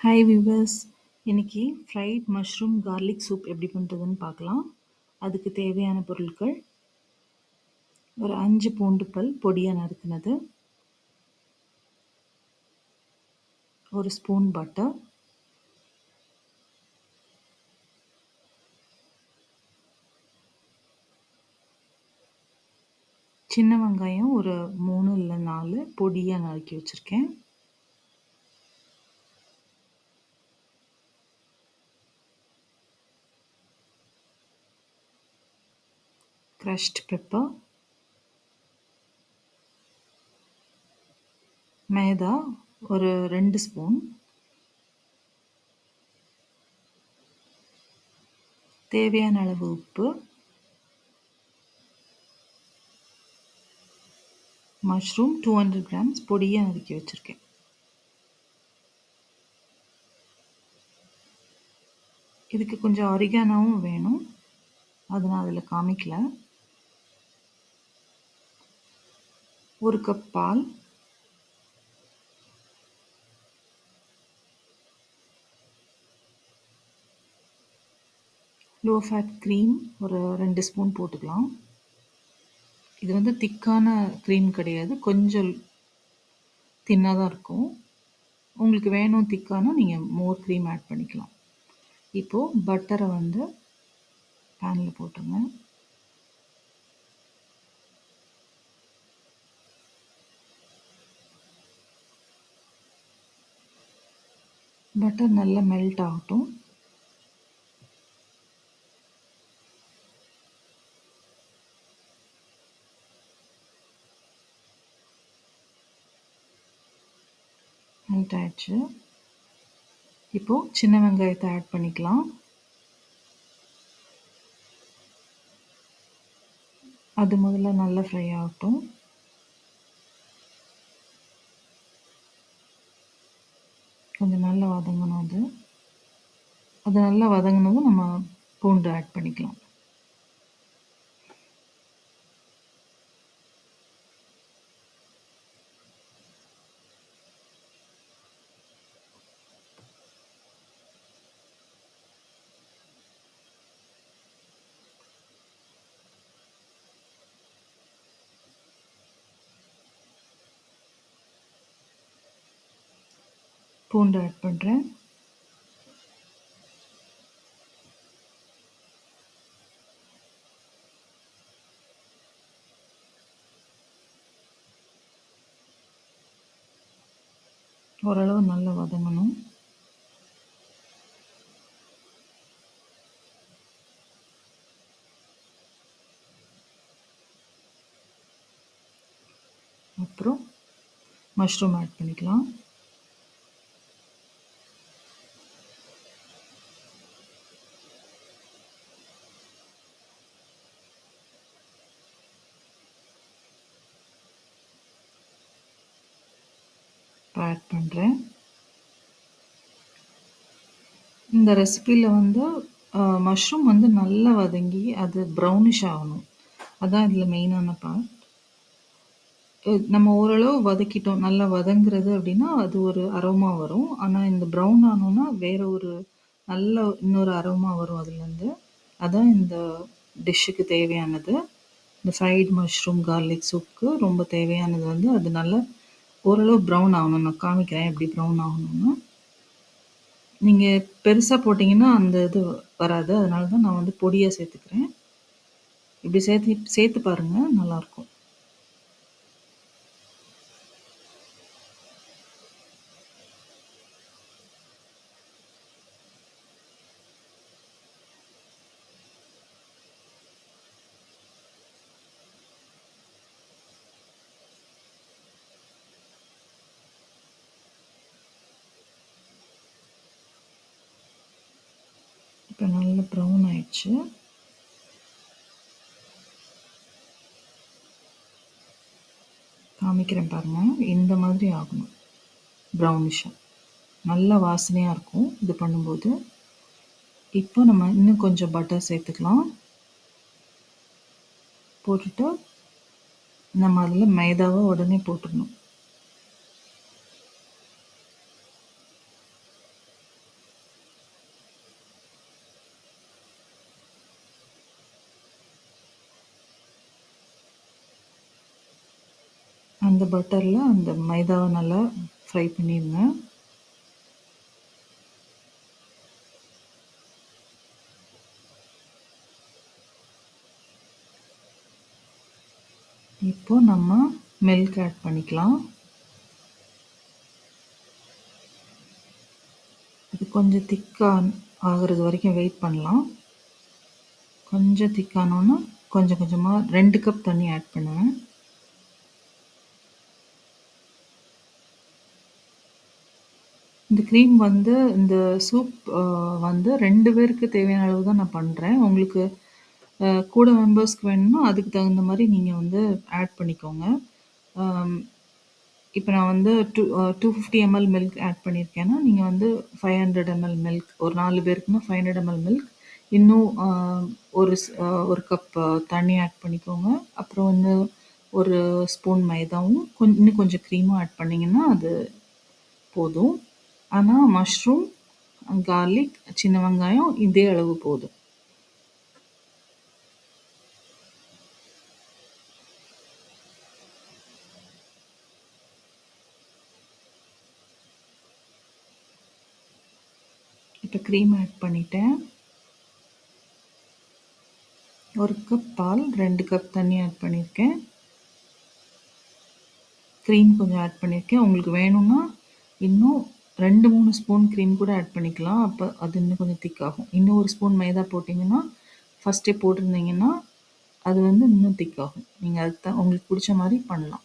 Hi viewers, இன்னைக்கு fried mushroom garlic soup எப்படி பண்ணுறதுன்னு பார்க்கலாம். அதுக்கு தேவையான பொருட்கள்: ஒரு 5 பூண்டு பல் பொடியாக நறுக்குனது, ஒரு ஸ்பூன் பட்டர், சின்ன வெங்காயம் ஒரு 3 இல்லை 4 பொடியாக நறுக்கி வச்சுருக்கேன், க்ரஷ்ட் பெப்பர், மைதா ஒரு 2 ஸ்பூன், தேவையான அளவு உப்பு, மஷ்ரூம் 200 கிராம்ஸ் பொடியாக நறுக்கி வச்சுருக்கேன். இதுக்கு கொஞ்சம் ஆரிகானோவும் வேணும், அது நான் அதில் காமிக்கல. ஒரு கப் பால், லோ ஃபேட் க்ரீம் ஒரு 2 ஸ்பூன் போட்டுக்கலாம். இது வந்து திக்கான க்ரீம் கிடையாது, கொஞ்சம் தின்னாக தான் இருக்கும். உங்களுக்கு வேணும் திக்கானா நீங்கள் மோர் க்ரீம் ஆட் பண்ணிக்கலாம். இப்போது பட்டரை வந்து பேனில் போட்டுருங்க. பட்டர் நல்லா மெல்ட் ஆகட்டும். மெல்ட் ஆயிடுச்சு. இப்போது சின்ன வெங்காயத்தை ஆட் பண்ணிக்கலாம். அது முதல்ல நல்லா ஃப்ரை ஆகட்டும். கொஞ்சம் நல்லா வதங்கணும். அது நல்லா வதங்கினதும் நம்ம பூண்டு ஆட் பண்ணிக்கலாம். பூண்டு ஆட் பண்ணுறேன். ஓரளவு நல்லா வதங்கணும். அப்புறம் மஷ்ரூம் ஆட் பண்ணிக்கலாம். ஆட் பண்ணுறேன். இந்த ரெசிபியில் வந்து மஷ்ரூம் வந்து நல்லா வதங்கி அது ப்ரௌனிஷ் ஆகணும். அதான் இதில் மெயினான பார்ட். நம்ம ஓரளவு வதக்கிட்டோம், நல்லா வதங்குறது அப்படின்னா அது ஒரு அரோமா வரும். ஆனால் இந்த ப்ரௌன் ஆனோன்னா வேற ஒரு நல்ல இன்னொரு அரோமா வரும் அதுலேருந்து. அதான் இந்த டிஷ்ஷுக்கு தேவையானது. இந்த ஃப்ரைட் மஷ்ரூம் கார்லிக் சூப்புக்கு ரொம்ப தேவையானது வந்து அது நல்லா ஓரளவு ப்ரௌன் ஆகணும். நான் காமிக்கிறேன் எப்படி ப்ரௌன் ஆகணும்னு. நீங்கள் பெருசாக போட்டிங்கன்னா அந்த இது வராது, அதனால தான் நான் வந்து பொடியாக சேர்த்துக்கிறேன். இப்படி சேர்த்து பாருங்கள், நல்லாயிருக்கும். இப்போ நல்லா ப்ரௌன் ஆயிடுச்சு. காமிக்கிறேன் பாருங்கள், இந்த மாதிரி ஆகணும், ப்ரௌனிஷாக. நல்ல வாசனையாக இருக்கும் இது பண்ணும்போது. இப்போ நம்ம இன்னும் கொஞ்சம் பட்டர் சேர்த்துக்கலாம். போட்டுட்டு நம்ம அதில் மைதாவை உடனே போட்டுடணும். அந்த பட்டர்ல அந்த மைதாவ நல்லா ஃப்ரை பண்ணிருங்க. இப்போ நம்ம மில்க் ஆட் பண்ணிக்கலாம். இது கொஞ்சம் திக்கா ஆகுறது வரைக்கும் வெயிட் பண்ணலாம். கொஞ்சம் திக்கானோன்னா கொஞ்சம் கொஞ்சமா 2 கப் தண்ணி ஆட் பண்ணுவேன். இந்த க்ரீம் வந்து இந்த சூப் வந்து 2 பேருக்கு தேவையான அளவு தான் நான் பண்றேன். உங்களுக்கு கூட மெம்பர்ஸ்க்கு வேணும்னா அதுக்கு தகுந்த மாரி நீங்க வந்து ஆட் பண்ணிக்கோங்க. அம் இப்ப நான் வந்து 250 எம்எல் மில்க் ஆட் பண்ணியிருக்கேன்னா, நீங்க வந்து 500 எம்எல் மில்க் ஒரு 4 பேருக்குன்னா 500 எம்எல் மில்க் இன்னும் ஒரு 1 கப் தண்ணி ஆட் பண்ணிக்கோங்க. அப்புறம் வந்து ஒரு ஸ்பூன் மைதாவும், இன்னும் கொஞ்சம் க்ரீமும் ஆட் பண்ணீங்கன்னா அது போதும். ஆனா மஷ்ரூம், கார்லிக், சின்ன வெங்காயம் இதே அளவு போதும். இப்ப க்ரீம் ஆட் பண்ணிட்டேன். 1 கப் பால், 2 கப் தண்ணி ஆட் பண்ணியிருக்கேன். க்ரீம் கொஞ்சம் ஆட் பண்ணியிருக்கேன். உங்களுக்கு வேணும்னா இன்னும் 2, 3 ஸ்பூன் க்ரீம் கூட ஆட் பண்ணிக்கலாம். அப்ப அது இன்னும் கொஞ்சம் திக் ஆகும். இன்னும் 1 ஸ்பூன் மைதா போட்டிங்கன்னா, ஃபர்ஸ்ட்டே போட்டிருந்தீங்கன்னா, அது வந்து இன்னும் திக் ஆகும். நீங்க அதுக்கு உங்களுக்கு புடிச்ச மாரி பண்ணலாம்.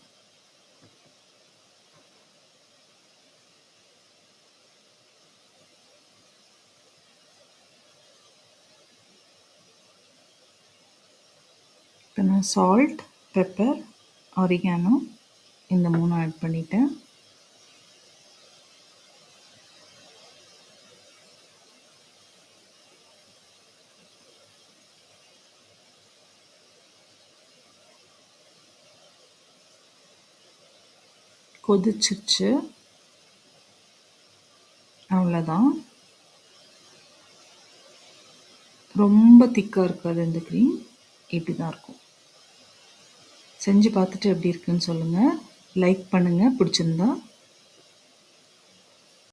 இப்ப நான் சால்ட், பெப்பர், ஆரிகானோ இந்த 3 ஆட் பண்ணிட்டேன். கொதிச்சிருச்சு. அவ்வளோதான். ரொம்ப திக்கா இருக்காது இந்த க்ரீம். இப்படி தான் இருக்கும். செஞ்சு பார்த்துட்டு எப்படி இருக்குன்னு சொல்லுங்க. லைக் பண்ணுங்க பிடிச்சிருந்தா.